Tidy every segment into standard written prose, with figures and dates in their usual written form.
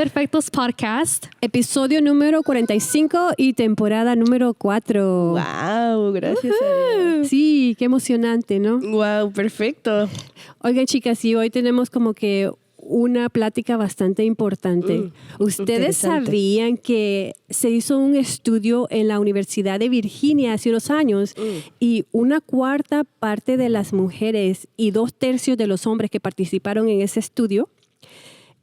Perfectos Podcast. Episodio número 45 y temporada número 4. Wow, gracias a Dios. Sí, qué emocionante, ¿no? Wow, perfecto. Oigan, chicas, y hoy tenemos como que una plática bastante importante. ¿Ustedes sabían que se hizo un estudio en la Universidad de Virginia hace unos años y una cuarta parte de las mujeres y 2/3 de los hombres que participaron en ese estudio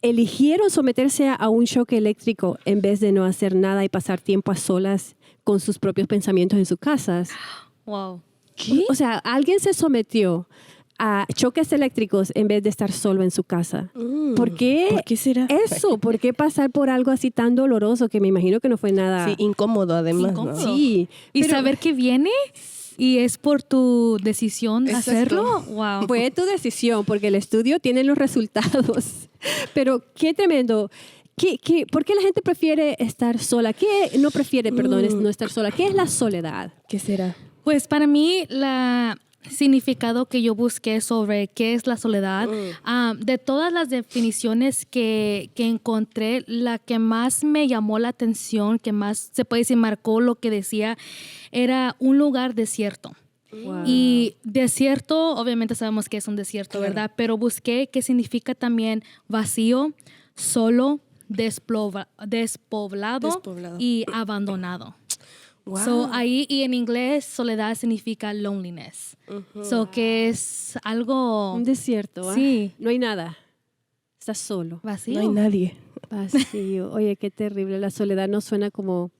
eligieron someterse a un shock eléctrico en vez de no hacer nada y pasar tiempo a solas con sus propios pensamientos en sus casas? Wow. ¿Qué? O sea, alguien se sometió a choques eléctricos en vez de estar solo en su casa. ¿Por qué? ¿Por qué será? Eso, ¿por qué pasar por algo así tan doloroso que me imagino que no fue nada? Sí, incómodo además, Incómodo. ¿no? Sí. Y pero saber que viene y es por tu decisión Exacto. hacerlo. Wow. fue tu decisión porque el estudio tiene los resultados. Pero qué tremendo. ¿Por qué la gente prefiere estar sola? ¿Qué no prefiere, perdón, no estar sola? ¿Qué es la soledad? ¿Qué será? Pues para mí, la significado que yo busqué sobre qué es la soledad, de todas las definiciones que encontré, la que más me llamó la atención, que más se puede decir marcó lo que decía, era un lugar desierto. Wow. Y desierto, obviamente sabemos que es un desierto, Claro. ¿verdad? Pero busqué qué significa también vacío, solo, despoblado y abandonado. Wow. So, ahí, y en inglés, soledad significa loneliness. So, que es algo Un desierto, ¿ah? Sí. No hay nada. Estás solo. vacío. No hay nadie. Vacío. Oye, qué terrible. La soledad no suena como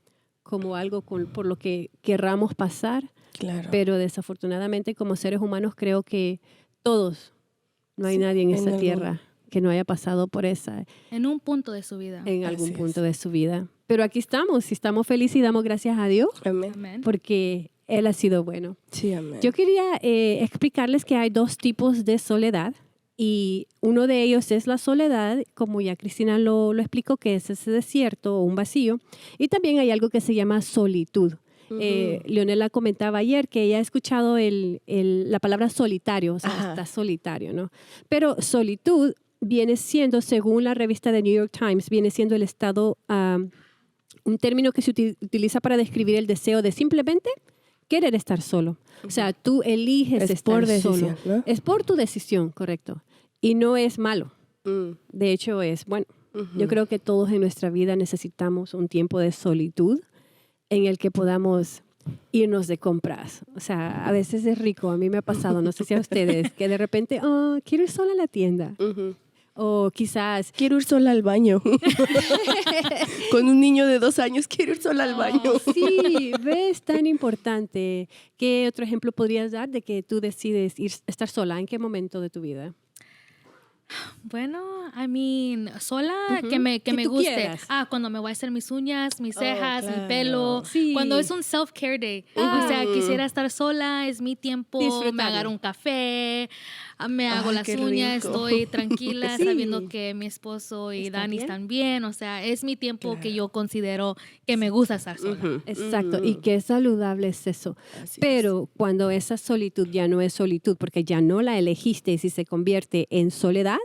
algo por lo que querramos pasar, Claro. pero desafortunadamente como seres humanos creo que todos, no hay nadie en esta algún- tierra que no haya pasado por esa En un punto de su vida. en algún Así es. punto de su vida. Pero aquí estamos y estamos felices y damos gracias a Dios Amén. Amén. porque Él ha sido bueno. Sí, amén. Yo quería explicarles que hay 2 tipos de soledad y uno de ellos es la soledad, como ya Cristina lo explicó, que es ese desierto o un vacío. Y también hay algo que se llama solitud. Leonela comentaba ayer que ella ha escuchado la palabra solitario, o sea, Ajá. está solitario, ¿no? Pero solitud viene siendo, según la revista de New York Times, viene siendo el estado, un término que se utiliza para describir el deseo de simplemente querer estar solo. O sea, tú eliges Es estar por decisión, solo. ¿no? Es por tu decisión, correcto. Y no es malo. De hecho, es bueno. Yo creo que todos en nuestra vida necesitamos un tiempo de solitud en el que podamos irnos de compras. O sea, a veces es rico. A mí me ha pasado, no sé si a ustedes, que de repente, quiero ir sola a la tienda. O quizás, Quiero ir sola al baño. Con un niño de 2 años, quiero ir sola al baño. sí, ves, tan importante. ¿Qué otro ejemplo podrías dar de que tú decides estar sola? ¿En qué momento de tu vida? Bueno, sola, que me tú guste. quieras. Cuando me voy a hacer mis uñas, mis cejas, claro. mi pelo. Sí. Cuando es un self-care day. O sea, quisiera estar sola, es mi tiempo. Me Disfrutarlo. agarro un café, me hago Ay, las qué uñas, rico. estoy tranquila, Sí. sabiendo que mi esposo y ¿Está Dani bien? están bien. O sea, es mi tiempo que yo considero que me gusta estar sola. Exacto. Y qué saludable es eso. Así Pero cuando esa solitud ya no es solitud, porque ya no la elegiste y si se convierte en soledad,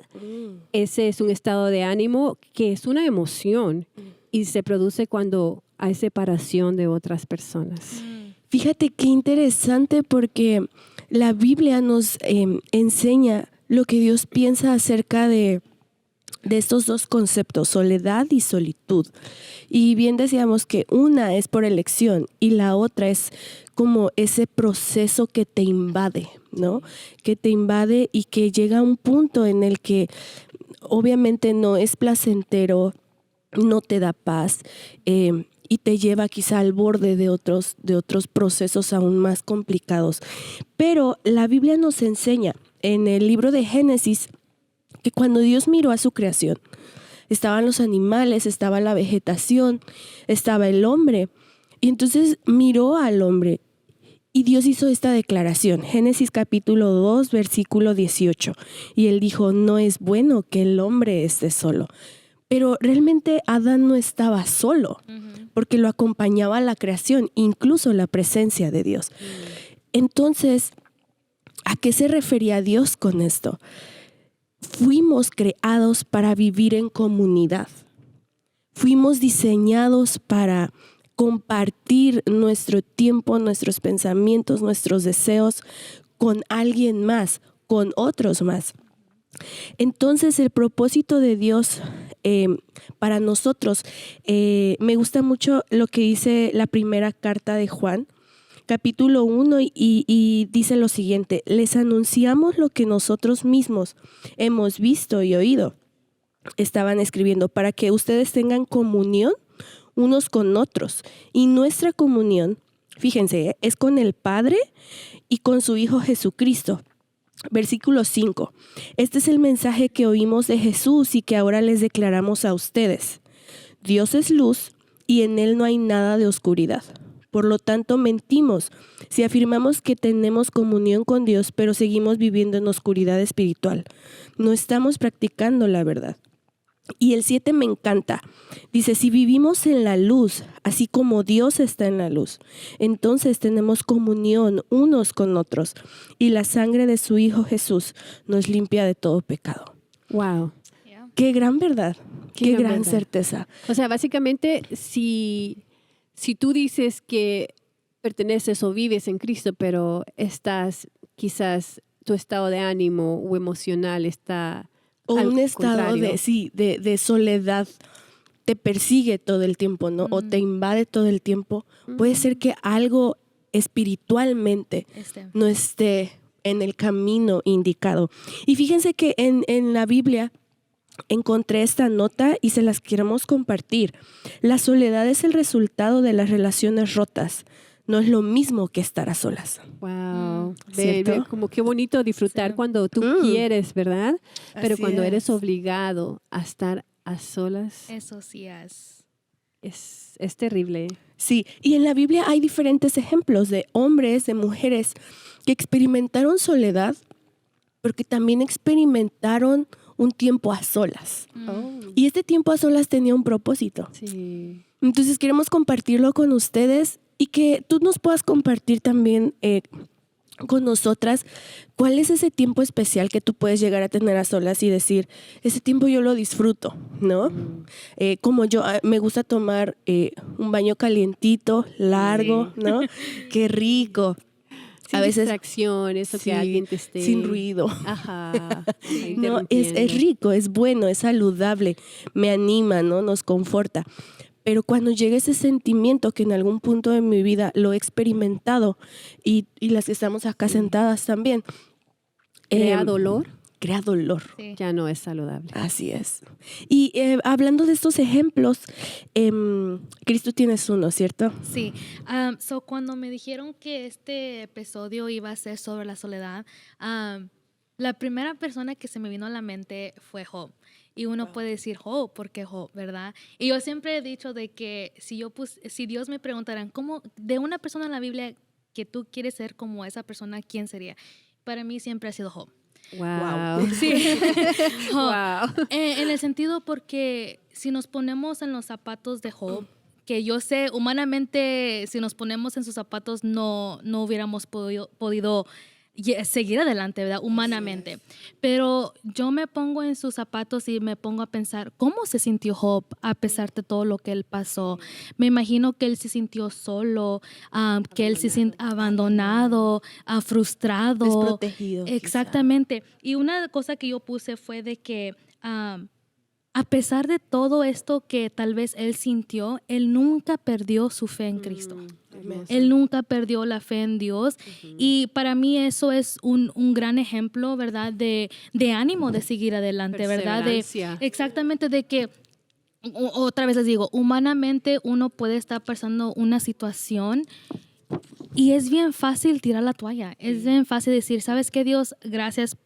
ese es un estado de ánimo que es una emoción y se produce cuando hay separación de otras personas. Fíjate qué interesante porque la Biblia nos enseña lo que Dios piensa acerca de estos 2 conceptos, soledad y solitud. Y bien decíamos que una es por elección y la otra es como ese proceso que te invade, ¿no? Que te invade y que llega a un punto en el que obviamente no es placentero, no te da paz y te lleva quizá al borde de otros procesos aún más complicados. Pero la Biblia nos enseña en el libro de Génesis que cuando Dios miró a su creación, estaban los animales, estaba la vegetación, estaba el hombre, y entonces miró al hombre y Dios hizo esta declaración, Génesis capítulo 2, versículo 18, y él dijo, no es bueno que el hombre esté solo. Pero realmente Adán no estaba solo, porque lo acompañaba la creación, incluso la presencia de Dios. Entonces, ¿a qué se refería Dios con esto? Fuimos creados para vivir en comunidad. fuimos diseñados para compartir nuestro tiempo, nuestros pensamientos, nuestros deseos con alguien más, con otros más. Entonces, el propósito de Dios para nosotros, me gusta mucho lo que dice la primera carta de Juan, capítulo 1, y dice lo siguiente: les anunciamos lo que nosotros mismos hemos visto y oído. Estaban escribiendo para que ustedes tengan comunión unos con otros. Y nuestra comunión, fíjense, es con el Padre y con su Hijo Jesucristo. Versículo 5. Este es el mensaje que oímos de Jesús y que ahora les declaramos a ustedes. Dios es luz y en Él no hay nada de oscuridad. Por lo tanto, mentimos si afirmamos que tenemos comunión con Dios, pero seguimos viviendo en oscuridad espiritual. No estamos practicando la verdad. Y el 7 me encanta. Dice, si vivimos en la luz, así como Dios está en la luz, entonces tenemos comunión unos con otros. Y la sangre de su Hijo Jesús nos limpia de todo pecado. Wow. Qué gran verdad, qué gran verdad. certeza. O sea, básicamente, si tú dices que perteneces o vives en Cristo, pero estás, quizás tu estado de ánimo o emocional está O al un estado contrario. de soledad te persigue todo el tiempo, ¿no? O te invade todo el tiempo. Puede ser que algo espiritualmente no esté en el camino indicado. Y fíjense que en la Biblia encontré esta nota y se las queremos compartir. La soledad es el resultado de las relaciones rotas. No es lo mismo que estar a solas. Wow. ¿Cierto? Como qué bonito disfrutar Sí. cuando tú quieres, ¿verdad? Pero Así cuando es. eres obligado a estar a solas, Eso sí es. es terrible. Sí, y en la Biblia hay diferentes ejemplos de hombres, de mujeres que experimentaron soledad, porque también experimentaron un tiempo a solas. Y este tiempo a solas tenía un propósito. Sí. Entonces queremos compartirlo con ustedes y que tú nos puedas compartir también con nosotras cuál es ese tiempo especial que tú puedes llegar a tener a solas y decir, ese tiempo yo lo disfruto, ¿no? Como yo, me gusta tomar un baño calientito, largo, ¿no? Qué rico. Sin A veces distracciones o sí, que alguien te esté... sin ruido. Ajá. No, es rico, es bueno, es saludable, me anima, ¿no? Nos conforta. Pero cuando llega ese sentimiento que en algún punto de mi vida lo he experimentado y las que estamos acá sentadas también. ¿Crea dolor? Crea dolor. Sí. Ya no es saludable. Así es. Y hablando de estos ejemplos, Cristo tienes uno, ¿cierto? Sí. So cuando me dijeron que este episodio iba a ser sobre la soledad, la primera persona que se me vino a la mente fue Job. Y uno puede decir, Job, ¿por qué Job, verdad? Y yo siempre he dicho de que si Dios me preguntaran, ¿cómo de una persona en la Biblia que tú quieres ser como esa persona, quién sería? Para mí siempre ha sido Job. Wow. Sí. Wow. En el sentido porque si nos ponemos en los zapatos de Job, que yo sé, humanamente, si nos ponemos en sus zapatos, no hubiéramos podido seguir adelante, ¿verdad? Humanamente. Pero yo me pongo en sus zapatos y me pongo a pensar, ¿cómo se sintió Job a pesar de todo lo que él pasó? Me imagino que él se sintió solo, que él se sintió abandonado, frustrado. Desprotegido. Exactamente. Y una cosa que yo puse fue de que a pesar de todo esto que tal vez él sintió, él nunca perdió su fe en Cristo. Él nunca perdió la fe en Dios. Y para mí eso es un gran ejemplo, ¿verdad? De ánimo de seguir adelante, ¿verdad? Exactamente, de que, otra vez les digo, humanamente uno puede estar pasando una situación y es bien fácil tirar la toalla. Es bien fácil decir, ¿sabes qué, Dios? Gracias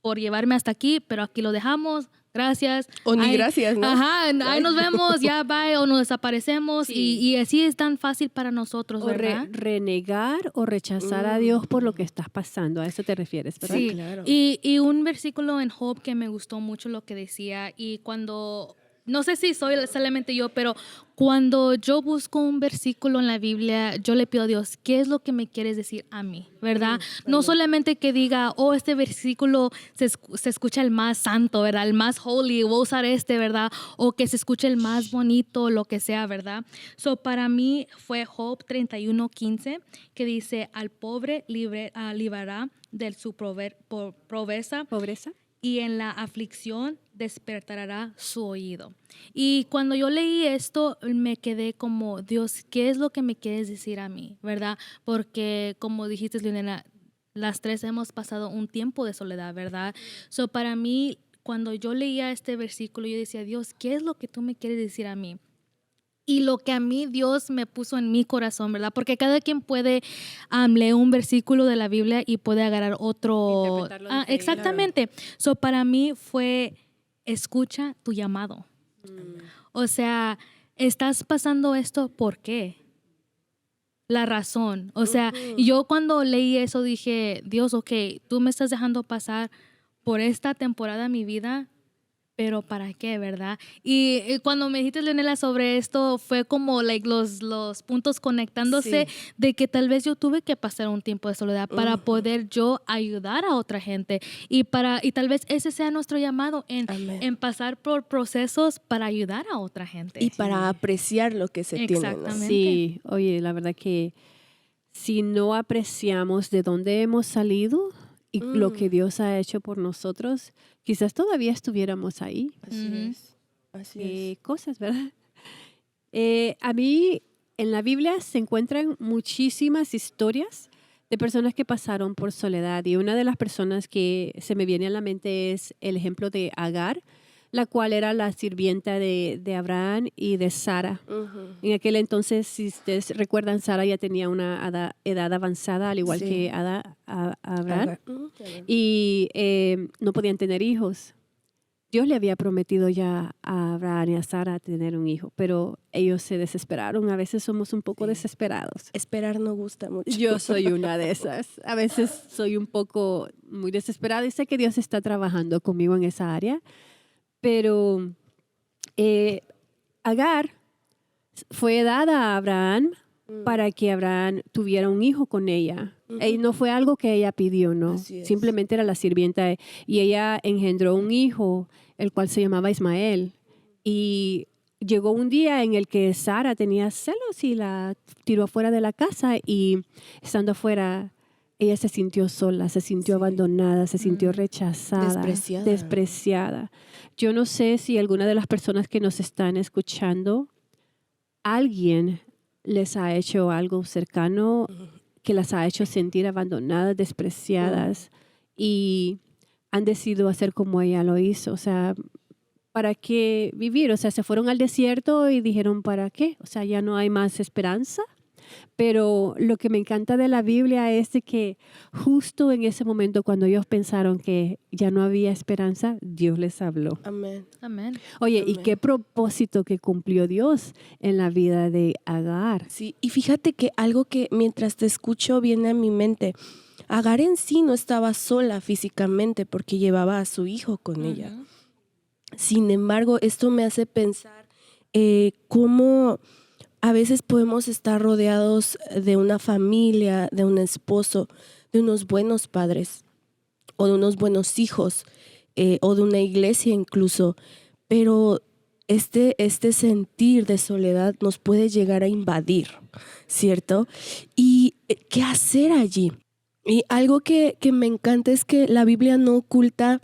por llevarme hasta aquí, pero aquí lo dejamos. Gracias. O ni gracias, ¿no? Ajá, ahí nos vemos, ya bye, o nos desaparecemos. Sí. Y así es tan fácil para nosotros, ¿verdad? Renegar o rechazar a Dios por lo que estás pasando. A eso te refieres, ¿verdad? Sí, claro. Y un versículo en Job que me gustó mucho lo que decía, y cuando no sé si soy solamente yo, pero cuando yo busco un versículo en la Biblia, yo le pido a Dios, ¿qué es lo que me quieres decir a mí? ¿Verdad? No solamente que diga, oh, este versículo se escucha el más santo, ¿verdad? El más holy, voy a usar este, ¿verdad? O que se escuche el más bonito, lo que sea, ¿verdad? So, para mí fue Job 31:15, que dice, al pobre librará de su pobreza ¿Pobreza? y en la aflicción despertará su oído. Y cuando yo leí esto, me quedé como, Dios, ¿qué es lo que me quieres decir a mí? ¿Verdad? Porque como dijiste, Liliana, las tres hemos pasado un tiempo de soledad, ¿verdad? So, para mí, cuando yo leía este versículo, yo decía, Dios, ¿qué es lo que tú me quieres decir a mí? Y lo que a mí Dios me puso en mi corazón, ¿verdad? Porque cada quien puede leer un versículo de la Biblia y puede agarrar otro. Interpretarlo diferente. Exactamente. So, para mí fue, escucha tu llamado. O sea, estás pasando esto, ¿por qué? La razón. O sea, yo cuando leí eso dije, Dios, ok, tú me estás dejando pasar por esta temporada de mi vida, pero ¿para qué, verdad? Y cuando me dijiste, Leonela, sobre esto, fue como like, los puntos conectándose de que tal vez yo tuve que pasar un tiempo de soledad para poder yo ayudar a otra gente y tal vez ese sea nuestro llamado en pasar por procesos para ayudar a otra gente. Y para apreciar lo que se tiene. Exactamente. Sí, oye, la verdad que si no apreciamos de dónde hemos salido y lo que Dios ha hecho por nosotros, quizás todavía estuviéramos ahí. Así es. Así es. Cosas, ¿verdad? A mí en la Biblia se encuentran muchísimas historias de personas que pasaron por soledad y una de las personas que se me viene a la mente es el ejemplo de Agar, la cual era la sirvienta de Abraham y de Sara. En aquel entonces, si ustedes recuerdan, Sara ya tenía una edad avanzada, al igual que Abraham, y no podían tener hijos. Dios le había prometido ya a Abraham y a Sara tener un hijo, pero ellos se desesperaron. A veces somos un poco desesperados. Esperar no gusta mucho. Yo soy una de esas. A veces soy un poco muy desesperada y sé que Dios está trabajando conmigo en esa área. Pero Agar fue dada a Abraham para que Abraham tuviera un hijo con ella. No fue algo que ella pidió, ¿no? Simplemente era la sirvienta y ella engendró un hijo, el cual se llamaba Ismael. Y llegó un día en el que Sara tenía celos y la tiró afuera de la casa y estando afuera ella se sintió sola, se sintió abandonada, se sintió rechazada, despreciada. Yo no sé si alguna de las personas que nos están escuchando, alguien les ha hecho algo cercano que las ha hecho sentir abandonadas, despreciadas y han decidido hacer como ella lo hizo. O sea, ¿para qué vivir? O sea, se fueron al desierto y dijeron, ¿para qué? O sea, ya no hay más esperanza. Pero lo que me encanta de la Biblia es de que justo en ese momento cuando ellos pensaron que ya no había esperanza, Dios les habló. Amén. Amén. Oye, Amén. ¿y qué propósito que cumplió Dios en la vida de Agar? Sí, y fíjate que algo que mientras te escucho viene a mi mente. Agar en sí no estaba sola físicamente porque llevaba a su hijo con ella. Sin embargo, esto me hace pensar cómo a veces podemos estar rodeados de una familia, de un esposo, de unos buenos padres o de unos buenos hijos o de una iglesia incluso, pero este sentir de soledad nos puede llegar a invadir, ¿cierto? ¿Y qué hacer allí? Y algo que me encanta es que la Biblia no oculta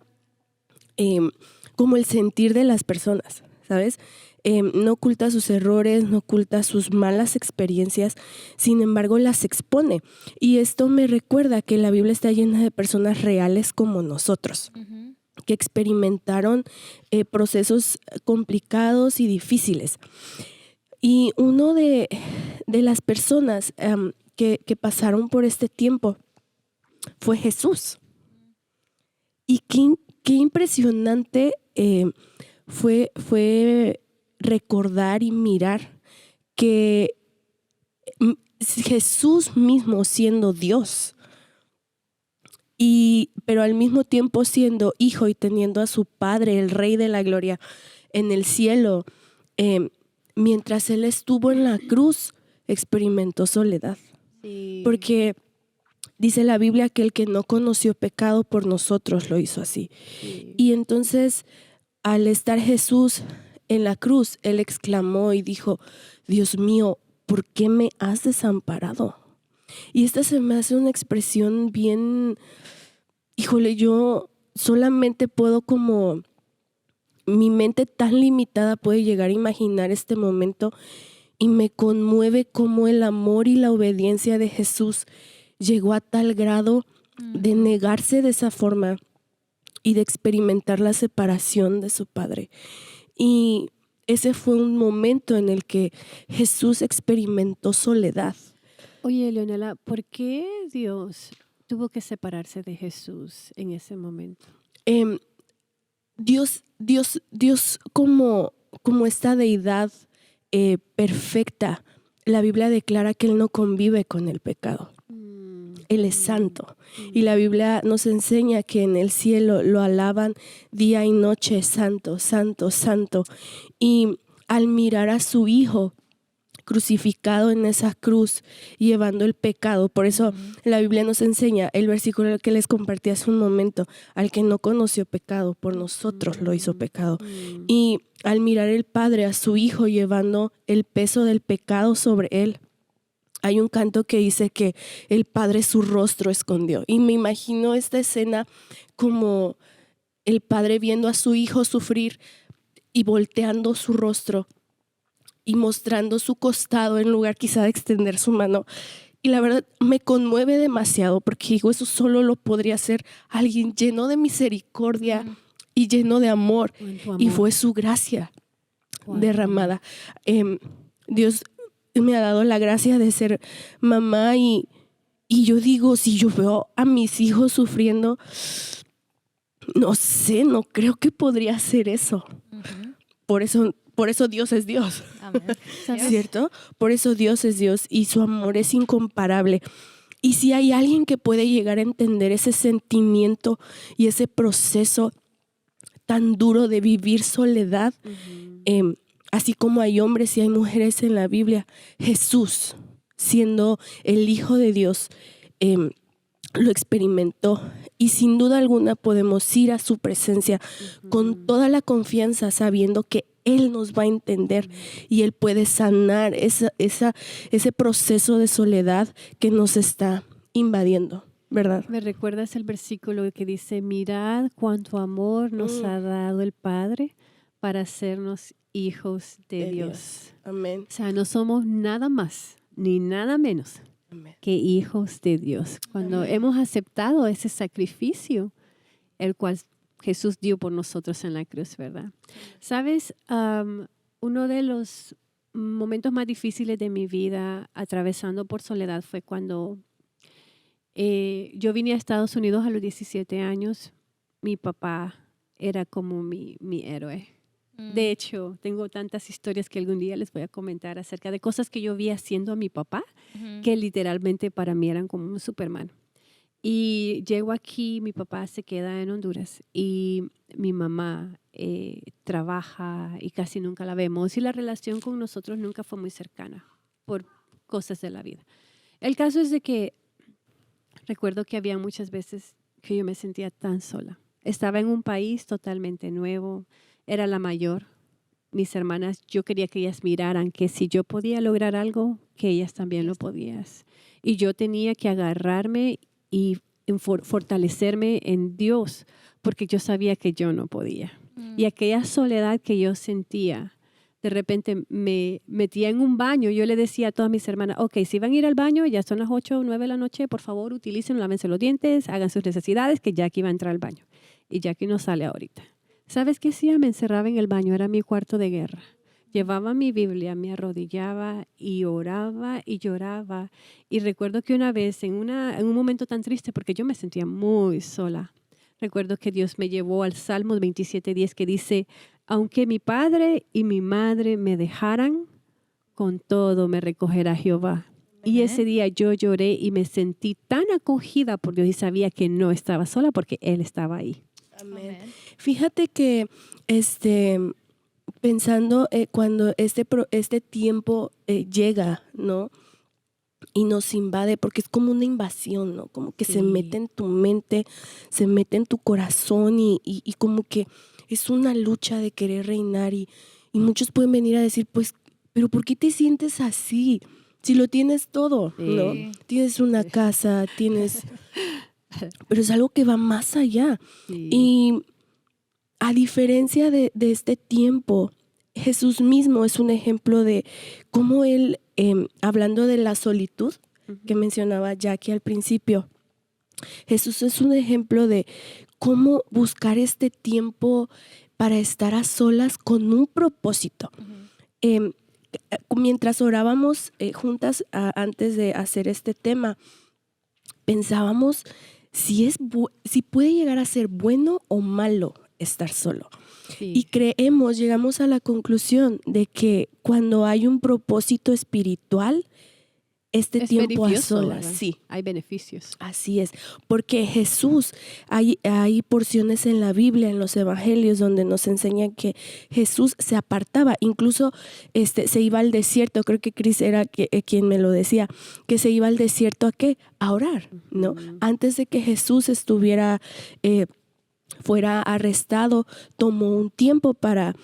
como el sentir de las personas, ¿sabes? No oculta sus errores, no oculta sus malas experiencias, sin embargo las expone. Y esto me recuerda que la Biblia está llena de personas reales como nosotros, que experimentaron procesos complicados y difíciles. Y uno de las personas que pasaron por este tiempo fue Jesús. Y qué impresionante fue recordar y mirar que Jesús mismo siendo Dios, pero al mismo tiempo siendo hijo y teniendo a su Padre, el Rey de la Gloria, en el cielo, mientras Él estuvo en la cruz, experimentó soledad. Sí. Porque dice la Biblia que el que no conoció pecado por nosotros lo hizo así. Sí. Y entonces, al estar Jesús en la cruz, Él exclamó y dijo, Dios mío, ¿por qué me has desamparado? Y esta se me hace una expresión bien, híjole, yo solamente puedo como, mi mente tan limitada puede llegar a imaginar este momento y me conmueve cómo el amor y la obediencia de Jesús llegó a tal grado de negarse de esa forma y de experimentar la separación de su Padre. Y ese fue un momento en el que Jesús experimentó soledad. Oye, Leonela, ¿por qué Dios tuvo que separarse de Jesús en ese momento? Dios como esta deidad perfecta, la Biblia declara que Él no convive con el pecado. Él es santo. Y la Biblia nos enseña que en el cielo lo alaban día y noche, santo, santo, santo. Y al mirar a su Hijo crucificado en esa cruz, llevando el pecado, por eso la Biblia nos enseña el versículo que les compartí hace un momento, al que no conoció pecado, por nosotros lo hizo pecado. Y al mirar el Padre a su Hijo llevando el peso del pecado sobre Él, hay un canto que dice que el Padre su rostro escondió. Y me imagino esta escena como el Padre viendo a su Hijo sufrir y volteando su rostro y mostrando su costado en lugar quizá de extender su mano. Y la verdad me conmueve demasiado porque digo, eso solo lo podría hacer alguien lleno de misericordia y lleno de amor. Y fue su gracia derramada. Dios me ha dado la gracia de ser mamá y yo digo, si yo veo a mis hijos sufriendo, no sé, no creo que podría hacer eso. Por eso Dios es Dios. Amén. ¿Cierto? Por eso Dios es Dios y su amor es incomparable. Y si hay alguien que puede llegar a entender ese sentimiento y ese proceso tan duro de vivir soledad, así como hay hombres y hay mujeres en la Biblia, Jesús, siendo el Hijo de Dios, lo experimentó. Y sin duda alguna podemos ir a su presencia con toda la confianza, sabiendo que Él nos va a entender y Él puede sanar ese proceso de soledad que nos está invadiendo, ¿verdad? ¿Me recuerdas el versículo que dice, mirad cuánto amor nos ha dado el Padre para hacernos hijos de Dios? Amén. O sea, no somos nada más ni nada menos que hijos de Dios. Cuando hemos aceptado ese sacrificio, el cual Jesús dio por nosotros en la cruz, ¿verdad? ¿Sabes? Uno de los momentos más difíciles de mi vida atravesando por soledad fue cuando yo vine a Estados Unidos a los 17 años. Mi papá era como mi héroe. De hecho, tengo tantas historias que algún día les voy a comentar acerca de cosas que yo vi haciendo a mi papá, que literalmente para mí eran como un Superman. Y llego aquí, mi papá se queda en Honduras y mi mamá trabaja y casi nunca la vemos y la relación con nosotros nunca fue muy cercana por cosas de la vida. El caso es de que recuerdo que había muchas veces que yo me sentía tan sola. Estaba en un país totalmente nuevo, era la mayor. Mis hermanas, yo quería que ellas miraran que si yo podía lograr algo, que ellas también lo podían. Y yo tenía que agarrarme y fortalecerme en Dios, porque yo sabía que yo no podía. Y aquella soledad que yo sentía, de repente me metía en un baño. Yo le decía a todas mis hermanas, ok, si van a ir al baño, ya son las 8 o 9 de la noche, por favor, utilicen, lávense los dientes, hagan sus necesidades, que Jackie va a entrar al baño. Y Jackie no sale ahorita. ¿Sabes qué hacía? Me encerraba en el baño, era mi cuarto de guerra. Llevaba mi Biblia, me arrodillaba y oraba y lloraba. Y recuerdo que una vez, en un momento tan triste, porque yo me sentía muy sola, recuerdo que Dios me llevó al Salmo 27:10 que dice, aunque mi padre y mi madre me dejaran, con todo me recogerá Jehová. Y ese día yo lloré y me sentí tan acogida por Dios y sabía que no estaba sola porque Él estaba ahí. Amén. Fíjate que pensando cuando este tiempo llega, ¿no? Y nos invade, porque es como una invasión, ¿no? Como que se mete en tu mente, se mete en tu corazón y como que es una lucha de querer reinar y muchos pueden venir a decir, pues, pero ¿por qué te sientes así? Si lo tienes todo, ¿no? Tienes una casa, pero es algo que va más allá. Y a diferencia de este tiempo, Jesús mismo es un ejemplo de cómo Él, hablando de la solitud que mencionaba Jackie al principio, Jesús es un ejemplo de cómo buscar este tiempo para estar a solas con un propósito. Mientras orábamos juntas antes de hacer este tema, pensábamos si puede llegar a ser bueno o malo estar solo. Y llegamos a la conclusión de que cuando hay un propósito espiritual, es tiempo a solas, ¿verdad? sí. Hay beneficios. Así es, porque Jesús, hay porciones en la Biblia, en los evangelios, donde nos enseñan que Jesús se apartaba, incluso se iba al desierto. Creo que Cris era quien me lo decía, que se iba al desierto ¿a qué? A orar, ¿no? Antes de que Jesús fuera arrestado, tomó un tiempo para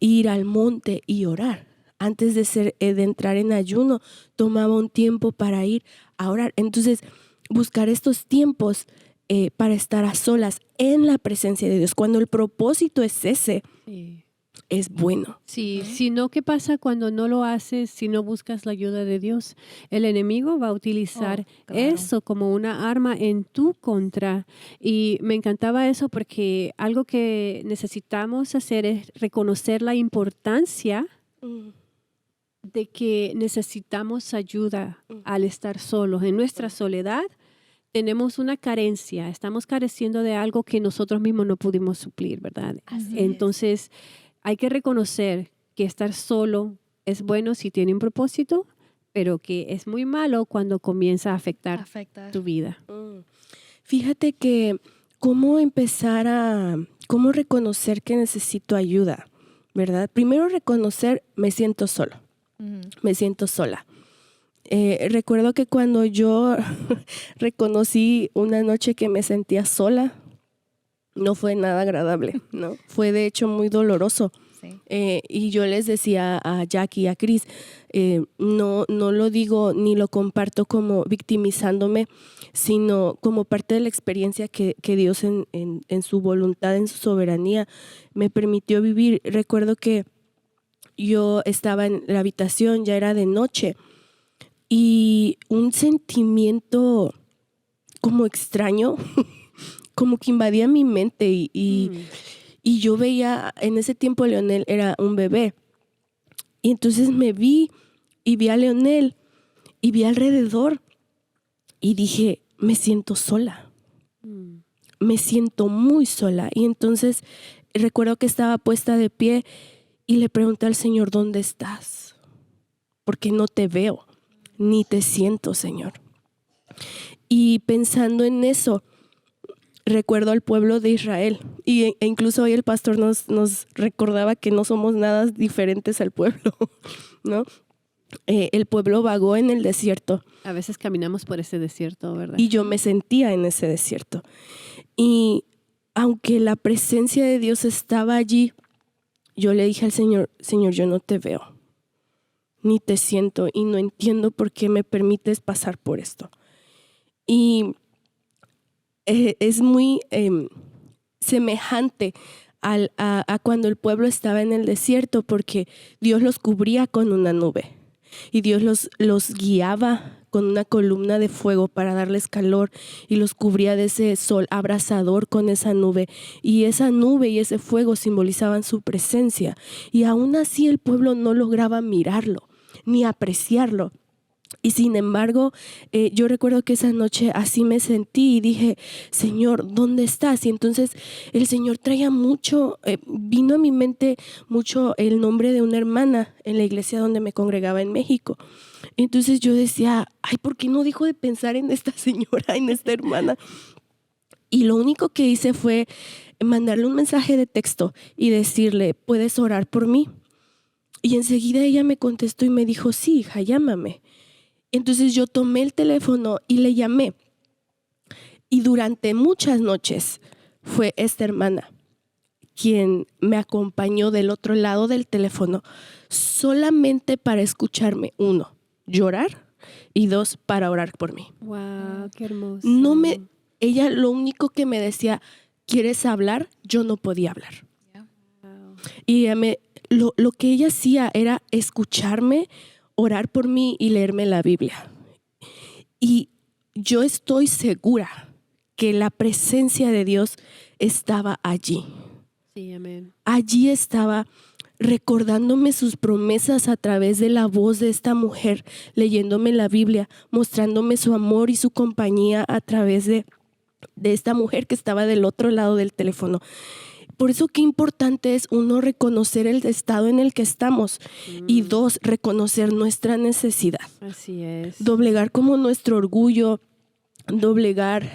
ir al monte y orar. Antes de entrar en ayuno, tomaba un tiempo para ir a orar. Entonces, buscar estos tiempos para estar a solas en la presencia de Dios, cuando el propósito es ese, es bueno. Sí, si no, ¿qué pasa cuando no lo haces, si no buscas la ayuda de Dios? El enemigo va a utilizar eso como una arma en tu contra. Y me encantaba eso porque algo que necesitamos hacer es reconocer la importancia de que necesitamos ayuda al estar solos. En nuestra soledad tenemos una carencia, estamos careciendo de algo que nosotros mismos no pudimos suplir, ¿verdad? Entonces, hay que reconocer que estar solo es bueno si tiene un propósito, pero que es muy malo cuando comienza a afectar tu vida. Fíjate que cómo reconocer que necesito ayuda, ¿verdad? Primero reconocer, me siento solo. Me siento sola. Recuerdo que cuando yo reconocí una noche que me sentía sola, no fue nada agradable, ¿no? Fue de hecho muy doloroso. Sí. Y yo les decía a Jackie y a Cris, no lo digo ni lo comparto como victimizándome, sino como parte de la experiencia que Dios en su voluntad, en su soberanía, me permitió vivir. Recuerdo que yo estaba en la habitación, ya era de noche, y un sentimiento como extraño, como que invadía mi mente y yo veía, en ese tiempo Leonel era un bebé, y entonces me vi y vi a Leonel y vi alrededor y dije, me siento sola, me siento muy sola. Y entonces recuerdo que estaba puesta de pie y le pregunté al Señor, ¿dónde estás? Porque no te veo, ni te siento, Señor. Y pensando en eso, recuerdo al pueblo de Israel. E incluso hoy el pastor nos recordaba que no somos nada diferentes al pueblo, ¿no? El pueblo vagó en el desierto. A veces caminamos por ese desierto, ¿verdad? Y yo me sentía en ese desierto. Y aunque la presencia de Dios estaba allí, yo le dije al Señor, Señor, yo no te veo, ni te siento y no entiendo por qué me permites pasar por esto. Y es muy semejante a cuando el pueblo estaba en el desierto, porque Dios los cubría con una nube y Dios los guiaba con una columna de fuego para darles calor y los cubría de ese sol abrasador con esa nube, y esa nube y ese fuego simbolizaban su presencia, y aún así el pueblo no lograba mirarlo ni apreciarlo. Y sin embargo, yo recuerdo que esa noche así me sentí y dije, Señor, ¿dónde estás? Y entonces el Señor traía mucho, vino a mi mente mucho el nombre de una hermana en la iglesia donde me congregaba en México. Entonces yo decía, ay, ¿por qué no dejo de pensar en esta señora, en esta hermana? Y lo único que hice fue mandarle un mensaje de texto y decirle, ¿puedes orar por mí? Y enseguida ella me contestó y me dijo, sí, hija, llámame. Entonces yo tomé el teléfono y le llamé. Y durante muchas noches fue esta hermana quien me acompañó del otro lado del teléfono solamente para escucharme, 1, llorar y 2, para orar por mí. Wow, qué hermoso. Ella lo único que me decía, ¿quieres hablar? Yo no podía hablar. Wow. Y lo que ella hacía era escucharme, orar por mí y leerme la Biblia. Y yo estoy segura que la presencia de Dios estaba allí. Sí, amén. Allí estaba recordándome sus promesas a través de la voz de esta mujer, leyéndome la Biblia, mostrándome su amor y su compañía a través de esta mujer que estaba del otro lado del teléfono. Por eso qué importante es, 1, reconocer el estado en el que estamos y 2, reconocer nuestra necesidad. Así es. Doblegar como nuestro orgullo, doblegar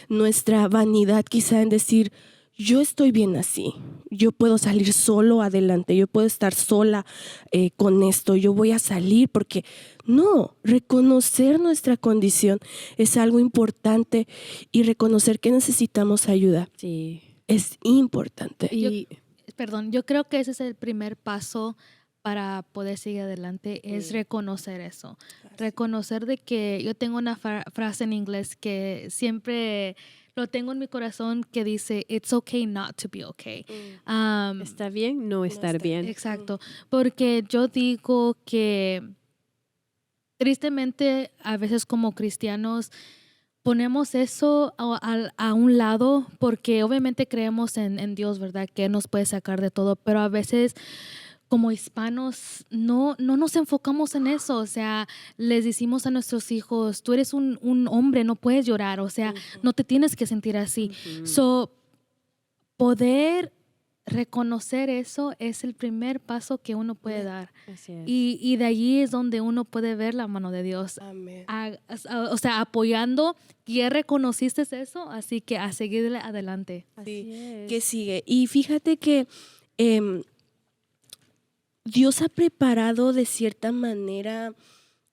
nuestra vanidad quizá en decir, yo estoy bien así, yo puedo salir solo adelante, yo puedo estar sola con esto, yo voy a salir porque no, reconocer nuestra condición es algo importante y reconocer que necesitamos ayuda. Sí. Es importante. Yo creo que ese es el primer paso para poder seguir adelante, es reconocer eso. Reconocer de que yo tengo una frase en inglés que siempre lo tengo en mi corazón que dice, it's okay not to be okay. Está bien no estar bien. Exacto, porque yo digo que tristemente a veces como cristianos ponemos eso a un lado porque obviamente creemos en Dios, ¿verdad? Que nos puede sacar de todo, pero a veces como hispanos no nos enfocamos en eso. O sea, les decimos a nuestros hijos, tú eres un hombre, no puedes llorar, o sea, no te tienes que sentir así. So, poder reconocer eso es el primer paso que uno puede dar. Así es. Y de allí es donde uno puede ver la mano de Dios. Amén. O sea, apoyando, ya reconociste eso, así que a seguirle adelante. Así es. Que sigue. Y fíjate que Dios ha preparado de cierta manera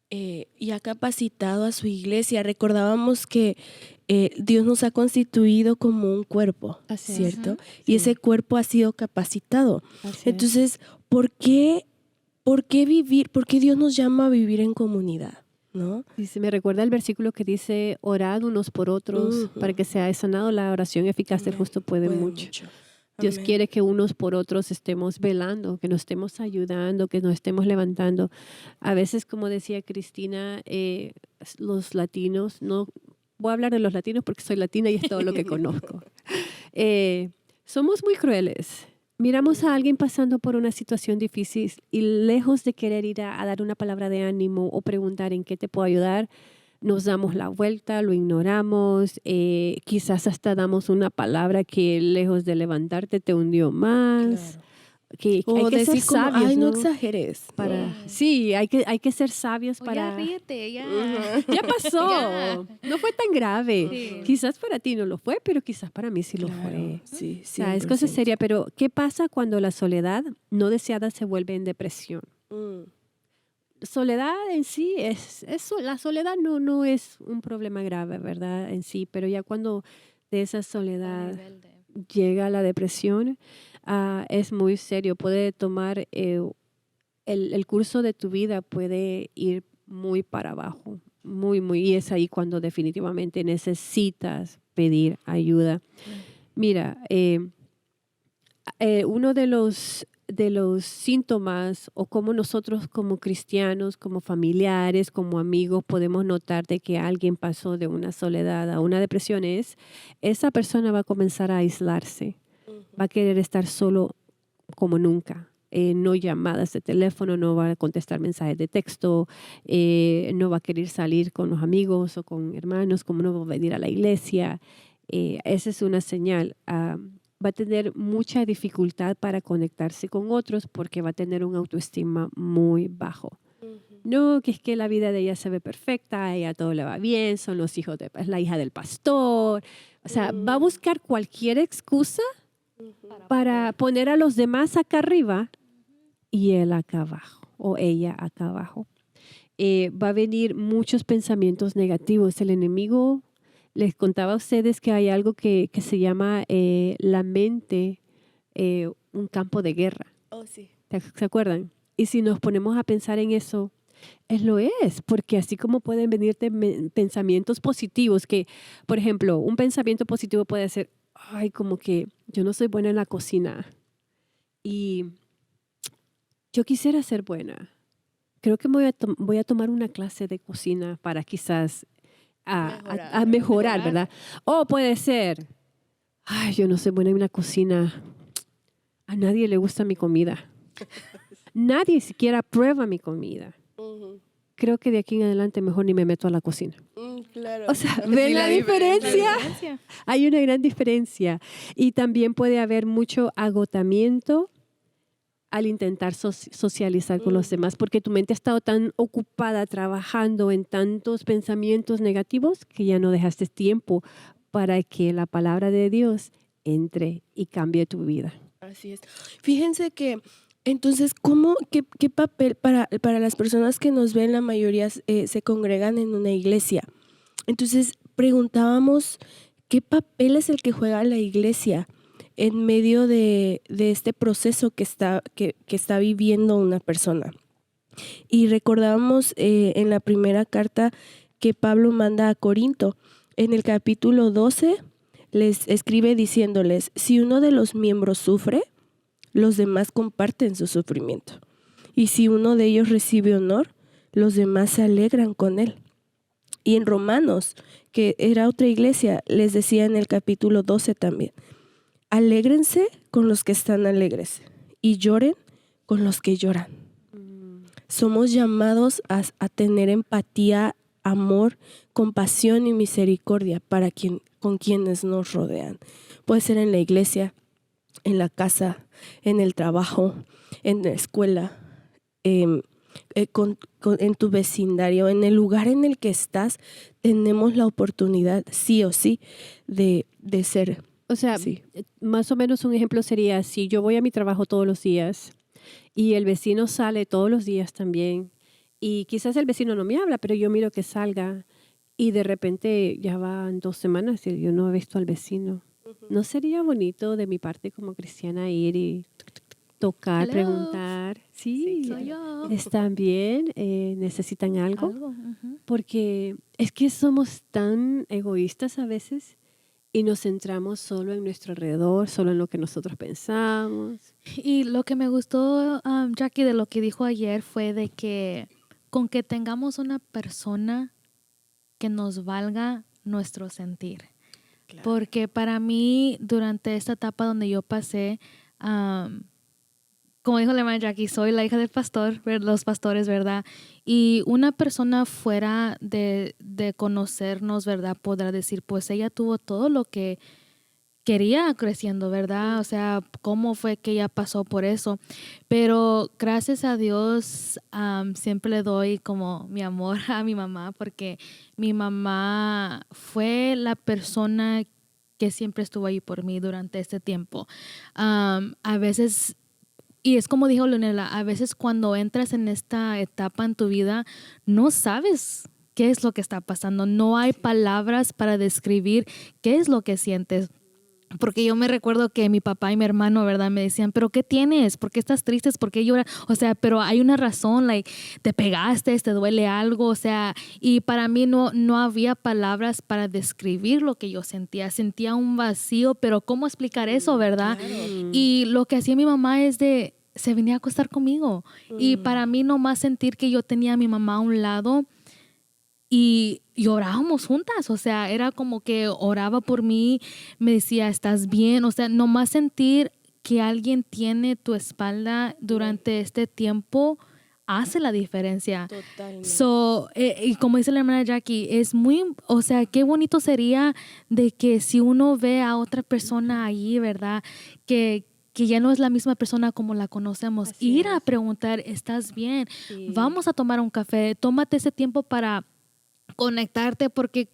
y ha capacitado a su iglesia. Recordábamos que Dios nos ha constituido como un cuerpo, Así es. ¿cierto? Ujú. Y ese cuerpo ha sido capacitado. Así es. Entonces, ¿por qué vivir? ¿Por qué Dios nos llama a vivir en comunidad? ¿No? Dice, me recuerda el versículo que dice, orad unos por otros para que sea sanado. La oración eficaz del justo puede mucho. Dios Amén. quiere que unos por otros estemos velando, que nos estemos ayudando, que nos estemos levantando. A veces, como decía Cristina, los latinos, no voy a hablar de los latinos porque soy latina y es todo lo que conozco. Somos muy crueles. Miramos a alguien pasando por una situación difícil y lejos de querer ir a dar una palabra de ánimo o preguntar en qué te puedo ayudar, nos damos la vuelta, lo ignoramos, quizás hasta damos una palabra que lejos de levantarte te hundió más. Claro. Que O hay que ser decir como, sabios, ay, no ¿no? exageres. Sí, hay que ser sabios para... Ya ríete, ya. Ya pasó, Ya. no fue tan grave. Sí. Quizás para ti no lo fue, pero quizás para mí sí lo Claro, fue. sí, O sea, es cosa 100%. seria, pero ¿qué pasa cuando la soledad no deseada se vuelve en depresión? Soledad en sí la soledad no es un problema grave, ¿verdad? En sí, pero ya cuando de esa soledad llega la depresión, es muy serio. Puede tomar el curso de tu vida, puede ir muy para abajo, muy, y es ahí cuando definitivamente necesitas pedir ayuda. Mira, uno de los síntomas o cómo nosotros como cristianos, como familiares, como amigos podemos notar de que alguien pasó de una soledad a una depresión es esa persona va a comenzar a aislarse, va a querer estar solo como nunca. No llamadas de teléfono, no va a contestar mensajes de texto, no va a querer salir con los amigos o con hermanos, como no va a venir a la iglesia. Esa es una señal. Va a tener mucha dificultad para conectarse con otros porque va a tener un autoestima muy bajo. no, que es que la vida de ella se ve perfecta, a ella todo le va bien, son los hijos de, es la hija del pastor. O sea, va a buscar cualquier excusa para poner a los demás acá arriba y él acá abajo o ella acá abajo. Va a venir muchos pensamientos negativos. El enemigo, les contaba a ustedes que hay algo que se llama la mente, un campo de guerra. Oh, sí. ¿Se acuerdan? Y si nos ponemos a pensar en eso, lo es, porque así como pueden venirte pensamientos positivos, que, por ejemplo, un pensamiento positivo puede ser, ay, como que yo no soy buena en la cocina y yo quisiera ser buena. Creo que voy a tomar una clase de cocina para quizás a mejorar, ¿verdad? O puede ser, ay, yo no soy buena en la cocina. A nadie le gusta mi comida. Nadie siquiera prueba mi comida. Creo que de aquí en adelante mejor ni me meto a la cocina. Claro. O sea, ¿ven la diferencia? Hay una gran diferencia. Y también puede haber mucho agotamiento al intentar socializar con los demás, porque tu mente ha estado tan ocupada trabajando en tantos pensamientos negativos que ya no dejaste tiempo para que la palabra de Dios entre y cambie tu vida. Así es. Fíjense que entonces, qué papel para las personas que nos ven, la mayoría se congregan en una iglesia? Entonces, preguntábamos, ¿qué papel es el que juega la iglesia en medio de este proceso que está viviendo una persona? Y recordábamos en la primera carta que Pablo manda a Corinto, en el capítulo 12, les escribe diciéndoles, si uno de los miembros sufre, los demás comparten su sufrimiento. Y si uno de ellos recibe honor, los demás se alegran con él. Y en Romanos, que era otra iglesia, les decía en el capítulo 12 también, alégrense con los que están alegres y lloren con los que lloran. Somos llamados a tener empatía, amor, compasión y misericordia con quienes nos rodean. Puede ser en la iglesia, en la casa, en el trabajo, en la escuela, en tu vecindario, en el lugar en el que estás, tenemos la oportunidad, sí o sí, de ser. O sea, sí. Más o menos un ejemplo sería, si yo voy a mi trabajo todos los días y el vecino sale todos los días también, y quizás el vecino no me habla, pero yo miro que salga y de repente ya van 2 semanas y yo no he visto al vecino. ¿No sería bonito de mi parte como cristiana ir y tocar, Hello. preguntar? Sí, soy yo. ¿Están bien? ¿Necesitan algo? Porque es que somos tan egoístas a veces y nos centramos solo en nuestro alrededor, solo en lo que nosotros pensamos. Y lo que me gustó, Jackie, de lo que dijo ayer fue de que con que tengamos una persona que nos valga nuestro sentir. Claro. Porque para mí, durante esta etapa donde yo pasé, como dijo la hermana Jackie, soy la hija del pastor, los pastores, ¿verdad? Y una persona fuera de conocernos, ¿verdad? Podrá decir, pues ella tuvo todo lo que quería creciendo, ¿verdad? O sea, cómo fue que ella pasó por eso. Pero gracias a Dios, siempre le doy como mi amor a mi mamá, porque mi mamá fue la persona que siempre estuvo ahí por mí durante este tiempo. A veces, y es como dijo Leonela, a veces cuando entras en esta etapa en tu vida, no sabes qué es lo que está pasando. No hay palabras para describir qué es lo que sientes. Porque yo me recuerdo que mi papá y mi hermano, ¿verdad? Me decían, ¿pero qué tienes? ¿Por qué estás triste? ¿Por qué lloras? O sea, pero hay una razón, te pegaste, te duele algo, o sea, y para mí no había palabras para describir lo que yo sentía. Sentía un vacío, pero ¿cómo explicar eso, verdad? Claro. Y lo que hacía mi mamá es se venía a acostar conmigo. Y para mí nomás sentir que yo tenía a mi mamá a un lado y orábamos juntas, o sea, era como que oraba por mí, me decía, ¿estás bien? O sea, nomás sentir que alguien tiene tu espalda durante este tiempo hace la diferencia. Totalmente. Y como dice la hermana Jackie, es muy, o sea, qué bonito sería de que si uno ve a otra persona allí, ¿verdad? Que que ya no es la misma persona como la conocemos. Así Ir a es. preguntar, ¿estás bien? Sí. Vamos a tomar un café. Tómate ese tiempo para conectarte porque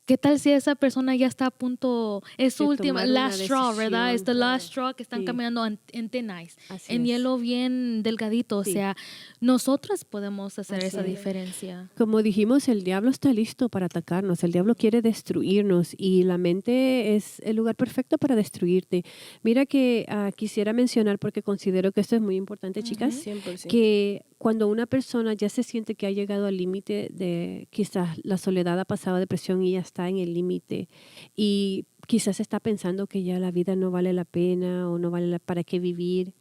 ¿qué tal si esa persona ya está a punto, es su De última, tomar una last straw, ¿verdad? decisión, Es the last straw que están Sí. caminando en thin ice, Así en es. hielo bien delgadito. O Sí. sea, nosotras podemos hacer Así esa es. diferencia. Como dijimos, el diablo está listo para atacarnos, el diablo quiere destruirnos y la mente es el lugar perfecto para destruirte. Mira que quisiera mencionar, porque considero que esto es muy importante, chicas, 100%. que cuando una persona ya se siente que ha llegado al límite de quizás la soledad, ha pasado depresión y ya está en el límite y quizás está pensando que ya la vida no vale la pena o no vale para qué vivir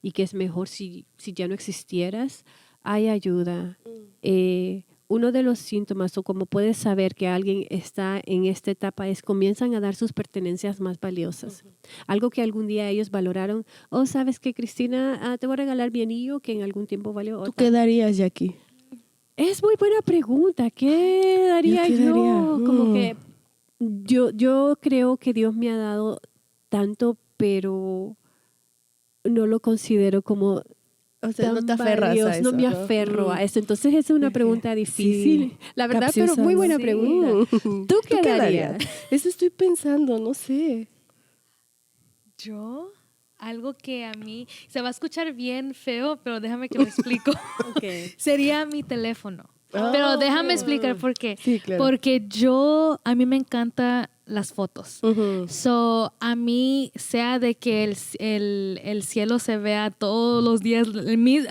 y que es mejor si ya no existieras, hay ayuda. Uno de los síntomas o como puedes saber que alguien está en esta etapa es comienzan a dar sus pertenencias más valiosas. Algo que algún día ellos valoraron. Oh, ¿sabes qué, Cristina? Te voy a regalar mi anillo que en algún tiempo valió. ¿Tú qué darías, Jackie? Es muy buena pregunta. ¿Qué daría ¿Yo qué yo? daría? Como que yo creo que Dios me ha dado tanto, pero no lo considero como O sea, no tan te aferras a valioso, eso. no me aferro a eso. Entonces es una pregunta difícil. Sí. La verdad, Capciosa, pero muy buena ¿no? pregunta. ¿Tú qué darías? Eso estoy pensando, no sé. Yo, algo que a mí se va a escuchar bien feo, pero déjame que lo explico. Sería mi teléfono. Ah, Pero déjame ok. explicar por qué. Sí, claro. Porque a mí me encantan las fotos. Ujú. So, a mí, sea de que el cielo se vea todos los días,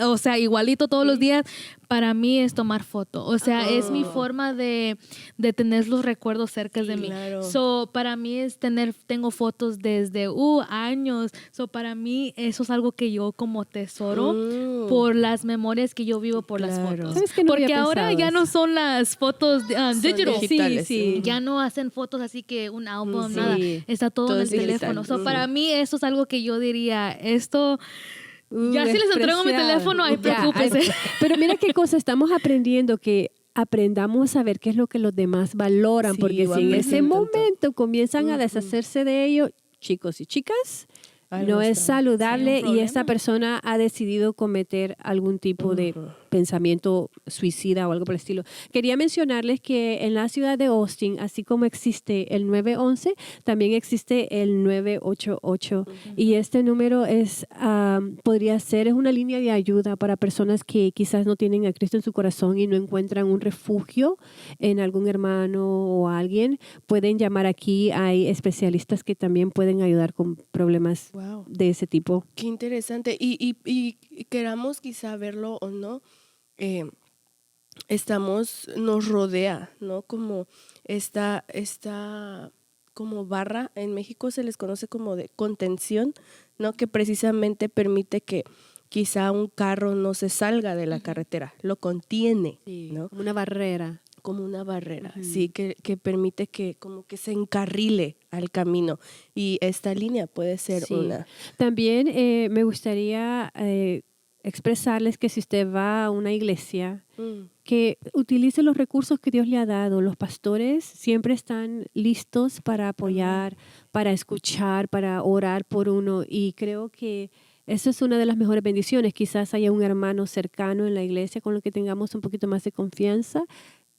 o sea, igualito todos los días, para mí es tomar foto. O sea, es mi forma de tener los recuerdos cerca de mí. Claro. So, para mí es tengo fotos desde años. So, para mí eso es algo que yo como tesoro por las memorias que yo vivo por las Claro. fotos. ¿Sabes que no Porque había ahora pensado ya no eso? son las fotos Son digital. digitales, Sí. Ya no hacen fotos así que un álbum, Sí. nada. Está todo, Todo en es el digital. teléfono. So, Ujú. para mí eso es algo que yo diría, esto, ya si Es les entrego mi preciado. teléfono, ahí Ya, preocúpese. pero mira qué cosa, estamos aprendiendo que aprendamos a ver qué es lo que los demás valoran, Sí, porque o si en ese aprecian tanto. momento comienzan a Ujú. deshacerse de ello, chicos y chicas, Algo no es está- saludable Sí, un y esta problema. persona ha decidido cometer algún tipo de pensamiento suicida o algo por el estilo. Quería mencionarles que en la ciudad de Austin, así como existe el 911, también existe el 988 y este número es una línea de ayuda para personas que quizás no tienen a Cristo en su corazón y no encuentran un refugio en algún hermano o alguien. Pueden llamar aquí, hay especialistas que también pueden ayudar con problemas Wow. de ese tipo. Qué interesante. Y queramos quizá verlo o no, nos rodea, ¿no? Como esta como barra, en México se les conoce como de contención, ¿no? Que precisamente permite que quizá un carro no se salga de la carretera, lo contiene, ¿no? Como una barrera. Como una barrera, Ujú. sí, que permite que como que se encarrile al camino. Y esta línea puede ser Sí. una. También me gustaría expresarles que si usted va a una iglesia, que utilice los recursos que Dios le ha dado. Los pastores siempre están listos para apoyar, para escuchar, para orar por uno. Y creo que eso es una de las mejores bendiciones. Quizás haya un hermano cercano en la iglesia con el que tengamos un poquito más de confianza.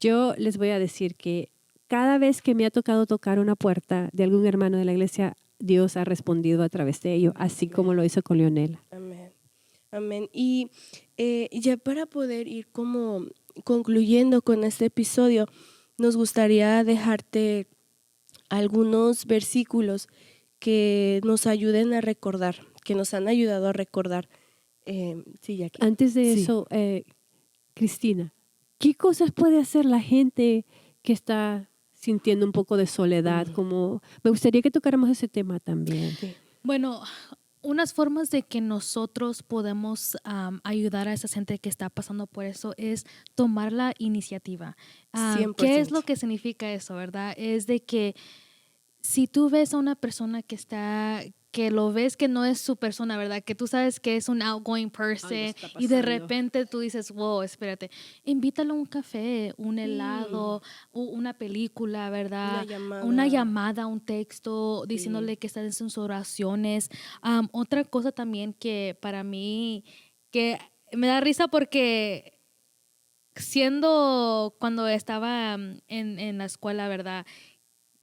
Yo les voy a decir que cada vez que me ha tocado tocar una puerta de algún hermano de la iglesia, Dios ha respondido a través de ello, así como lo hizo con Leonela. Amén. Amén. Y ya para poder ir como concluyendo con este episodio, nos gustaría dejarte algunos versículos que nos ayuden a recordar, que nos han ayudado a recordar. Sí, Jackie. Antes de Sí. eso, Cristina, ¿qué cosas puede hacer la gente que está sintiendo un poco de soledad? Como me gustaría que tocáramos ese tema también. Sí. Bueno, unas formas de que nosotros podemos ayudar a esa gente que está pasando por eso es tomar la iniciativa. ¿Qué es lo 100%. que significa eso, verdad? Es de que si tú ves a una persona que está que lo ves que no es su persona, ¿verdad? Que tú sabes que es un outgoing person y de repente tú dices, wow, espérate, invítalo a un café, un helado, una película, ¿verdad? Una llamada, un texto, diciéndole que estás en sus oraciones. Otra cosa también que para mí, que me da risa porque cuando estaba en la escuela, ¿verdad?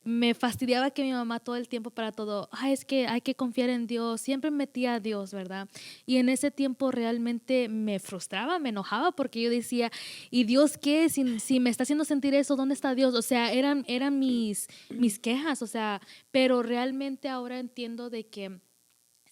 Me fastidiaba que mi mamá todo el tiempo para todo, es que hay que confiar en Dios, siempre metía a Dios, ¿verdad? Y en ese tiempo realmente me frustraba, me enojaba porque yo decía, ¿y Dios qué? Si me está haciendo sentir eso, ¿dónde está Dios? O sea, eran mis quejas, o sea, pero realmente ahora entiendo de que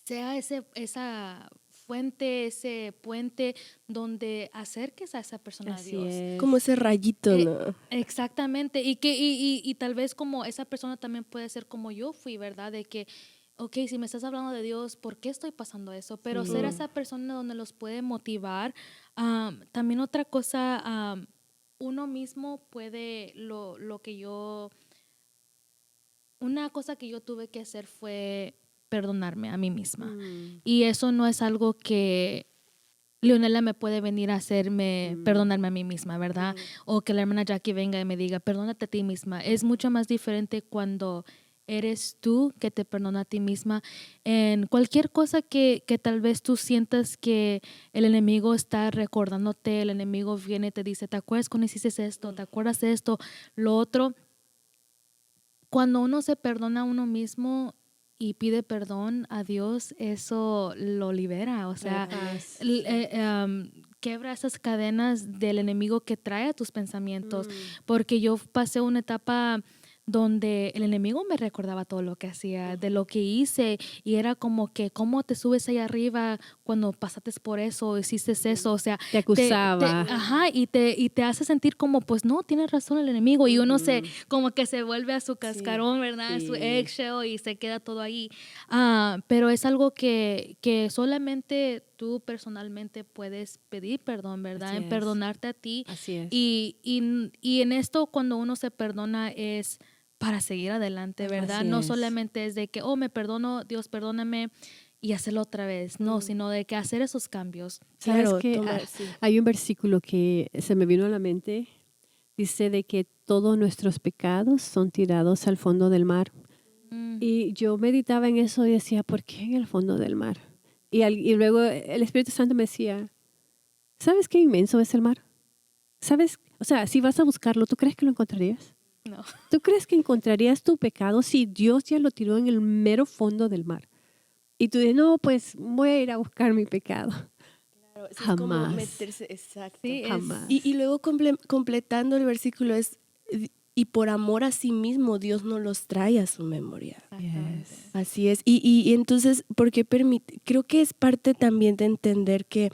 sea esa fuente, ese puente donde acerques a esa persona a Dios. Como ese rayito, ¿no? Exactamente, y tal vez como esa persona también puede ser como yo fui, ¿verdad? De que, ok, si me estás hablando de Dios, ¿por qué estoy pasando eso? Pero ser esa persona donde los puede motivar. También otra cosa, uno mismo puede, una cosa que yo tuve que hacer fue perdonarme a mí misma. Y eso no es algo que Leonela me puede venir a hacerme perdonarme a mí misma, ¿verdad? O que la hermana Jackie venga y me diga, perdónate a ti misma. Es mucho más diferente cuando eres tú que te perdona a ti misma en cualquier cosa que tal vez tú sientas que el enemigo está recordándote, el enemigo viene y te dice, ¿te acuerdas cuando hiciste esto? ¿Te acuerdas de esto? Lo otro. Cuando uno se perdona a uno mismo y pide perdón a Dios, eso lo libera, o sea, quebra esas cadenas del enemigo que trae a tus pensamientos, porque yo pasé una etapa donde el enemigo me recordaba todo lo que hacía, de lo que hice, y era como que, ¿cómo te subes ahí arriba cuando pasaste por eso, hiciste eso? O sea, te acusaba. Y te hace sentir como, pues no, tienes razón el enemigo, y uno como que se vuelve a su cascarón, ¿verdad? Su eggshell, y se queda todo ahí. Pero es algo que solamente tú personalmente puedes pedir perdón, ¿verdad? En perdonarte a ti. Así es. Y en esto, cuando uno se perdona, es para seguir adelante, ¿verdad? Así No es. solamente es de que, me perdono, Dios perdóname, y hacerlo otra vez. No, sino de que hacer esos cambios. ¿Sabes qué? Hay un versículo que se me vino a la mente. Dice de que todos nuestros pecados son tirados al fondo del mar. Y yo meditaba en eso y decía, ¿por qué en el fondo del mar? Y luego el Espíritu Santo me decía, ¿sabes qué inmenso es el mar? ¿Sabes? O sea, si vas a buscarlo, ¿tú crees que lo encontrarías? No. ¿Tú crees que encontrarías tu pecado si Dios ya lo tiró en el mero fondo del mar? Y tú dices, no, pues voy a ir a buscar mi pecado. Claro, jamás. Es como meterse, exacto. Sí, jamás. Y luego completando el versículo es, y por amor a sí mismo Dios no los trae a su memoria. Yes. Así es. Y entonces, porque creo que es parte también de entender que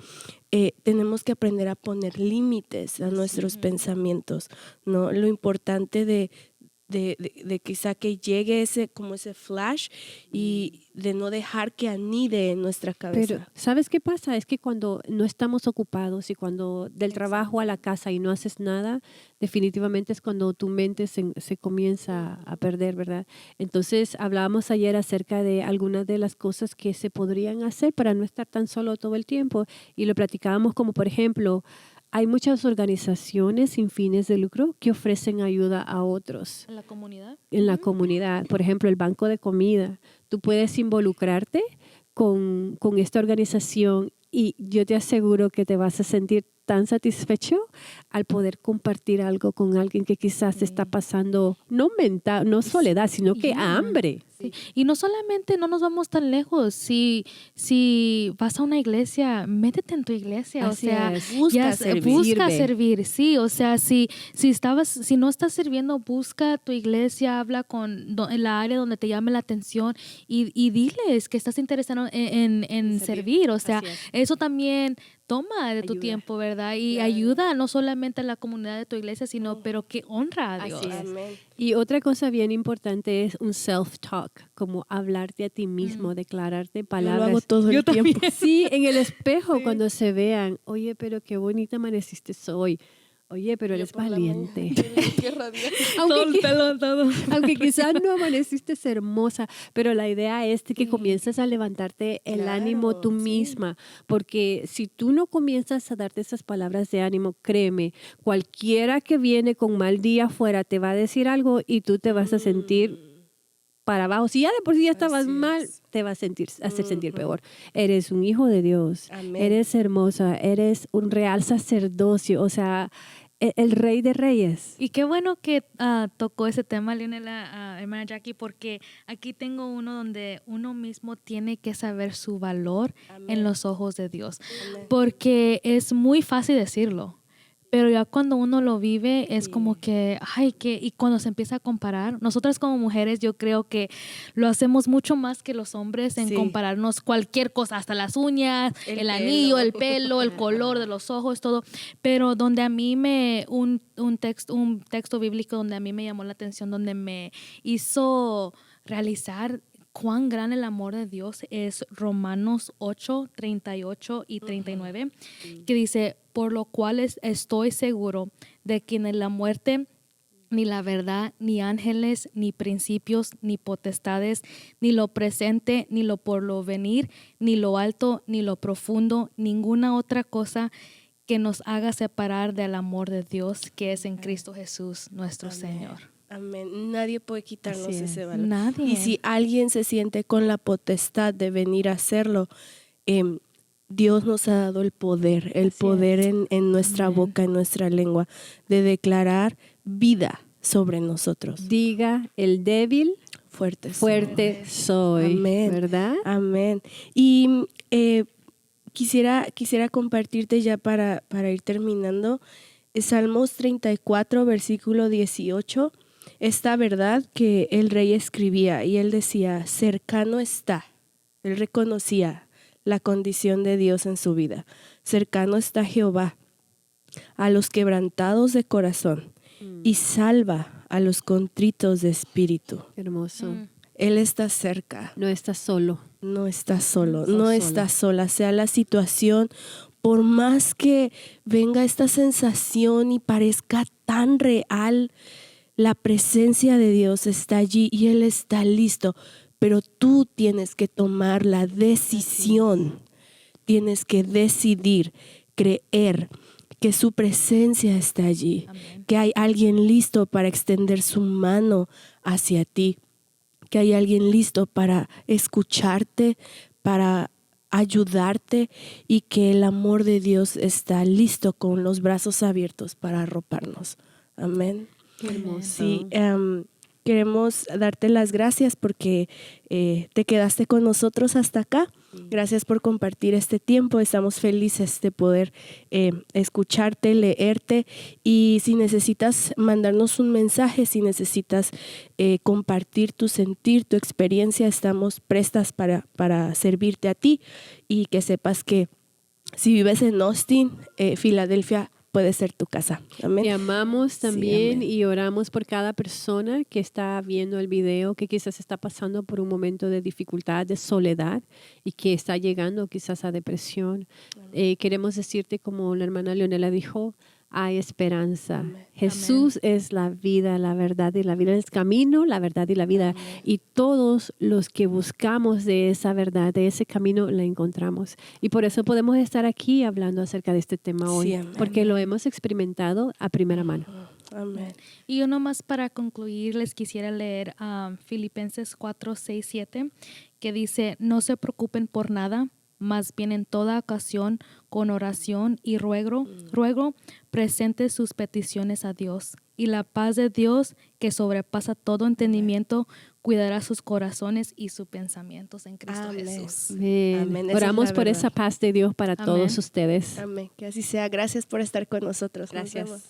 tenemos que aprender a poner límites a nuestros pensamientos, ¿no? Lo importante de quizá que llegue ese flash y de no dejar que anide en nuestra cabeza. Pero, ¿sabes qué pasa? Es que cuando no estamos ocupados y cuando del trabajo a la casa y no haces nada, definitivamente es cuando tu mente se comienza a perder, ¿verdad? Entonces, hablábamos ayer acerca de algunas de las cosas que se podrían hacer para no estar tan solo todo el tiempo y lo platicábamos como, por ejemplo, hay muchas organizaciones sin fines de lucro que ofrecen ayuda a otros. ¿En la comunidad? En la comunidad. Por ejemplo, el banco de comida. Tú puedes involucrarte con esta organización y yo te aseguro que te vas a sentir tan satisfecho al poder compartir algo con alguien que quizás está pasando, no soledad, sino que hambre. Sí. Y no solamente, no nos vamos tan lejos. Si vas a una iglesia, métete en tu iglesia. Así o sea, es. busca Sirve. servir. Sí, o sea, si no estás sirviendo, busca tu iglesia, habla con en la área donde te llame la atención y diles que estás interesado en servir. O sea, eso también toma de tu tiempo, ¿verdad? Y ayuda no solamente a la comunidad de tu iglesia, sino pero que honra a Dios. Así es. Y otra cosa bien importante es un self-talk, como hablarte a ti mismo, declararte palabras. Yo lo hago todo el tiempo. Sí, en el espejo cuando se vean, oye, pero qué bonita amaneciste hoy. Oye, pero eres Por la valiente. mañana, qué radiante. Todo el pelo, todo. Aunque quizás no amaneciste hermosa, pero la idea es de que comiences a levantarte el Claro, ánimo tú sí. misma, porque si tú no comienzas a darte esas palabras de ánimo, créeme, cualquiera que viene con mal día afuera te va a decir algo y tú te vas a sentir para abajo. Si ya de por sí ya estabas Así mal, es. te va a hacer sentir peor. Eres un hijo de Dios, Amén. eres hermosa, eres un real sacerdocio, o sea, el rey de reyes. Y qué bueno que tocó ese tema, Leonela, hermana Jackie, porque aquí tengo uno donde uno mismo tiene que saber su valor Amén. en los ojos de Dios. Amén. Porque es muy fácil decirlo, pero ya cuando uno lo vive es como que, y cuando se empieza a comparar, nosotras como mujeres yo creo que lo hacemos mucho más que los hombres en Sí. compararnos cualquier cosa, hasta las uñas, el anillo, el pelo, el color de los ojos, todo. Pero donde a mí un texto bíblico donde a mí me llamó la atención, donde me hizo realizar cuán gran el amor de Dios es Romanos 8, 38 y 39, que dice, por lo cual estoy seguro de que ni la muerte, ni la verdad, ni ángeles, ni principios, ni potestades, ni lo presente, ni lo por lo venir, ni lo alto, ni lo profundo, ninguna otra cosa que nos haga separar del amor de Dios que es en Cristo Jesús, nuestro Amén. Señor. Amén. Nadie puede quitarnos Así es. ese valor. Nadie. Y si alguien se siente con la potestad de venir a hacerlo, Dios nos ha dado el poder en nuestra Amén. boca, en nuestra lengua, de declarar vida sobre nosotros. Diga el débil, Fuertes. fuerte soy, Amén. ¿verdad? Amén. Y quisiera compartirte ya para ir terminando, Salmos 34, versículo 18, esta verdad que el rey escribía y él decía, cercano está. Él reconocía la condición de Dios en su vida. Cercano está Jehová a los quebrantados de corazón y salva a los contritos de espíritu. Hermoso. Él está cerca. No estás solo. No estás solo, Estás no sola. estás sola, sea la situación, por más que venga esta sensación y parezca tan real, la presencia de Dios está allí y Él está listo, pero tú tienes que tomar la decisión, tienes que decidir, creer que su presencia está allí, Amén. que hay alguien listo para extender su mano hacia ti, que hay alguien listo para escucharte, para ayudarte y que el amor de Dios está listo con los brazos abiertos para arroparnos. Amén. Qué hermoso. Sí, queremos darte las gracias porque te quedaste con nosotros hasta acá. Gracias por compartir este tiempo. Estamos felices de poder escucharte, leerte y si necesitas mandarnos un mensaje, si necesitas compartir tu sentir, tu experiencia, estamos prestas para servirte a ti y que sepas que si vives en Austin, Filadelfia, puede ser tu casa. Amén. Te amamos también amén. y oramos por cada persona que está viendo el video, que quizás está pasando por un momento de dificultad, de soledad y que está llegando quizás a depresión. Queremos decirte, como la hermana Leonela dijo, hay esperanza. Amén. Jesús es la vida, la verdad y la vida. Es el camino, la verdad y la vida. Amén. Y todos los que buscamos de esa verdad, de ese camino, la encontramos. Y por eso podemos estar aquí hablando acerca de este tema hoy, Sí, amén. porque lo hemos experimentado a primera mano. Amén. Y yo nomás para concluir les quisiera leer Filipenses 4, 6, 7, que dice, no se preocupen por nada, más bien en toda ocasión, con oración y ruego, presente sus peticiones a Dios. Y la paz de Dios, que sobrepasa todo entendimiento, cuidará sus corazones y sus pensamientos en Cristo Amén. Jesús. Amén. Amén. Esa es Oramos la por verdad. esa paz de Dios para Amén. todos ustedes. Amén. Que así sea. Gracias por estar con nosotros. Nos Gracias. vemos.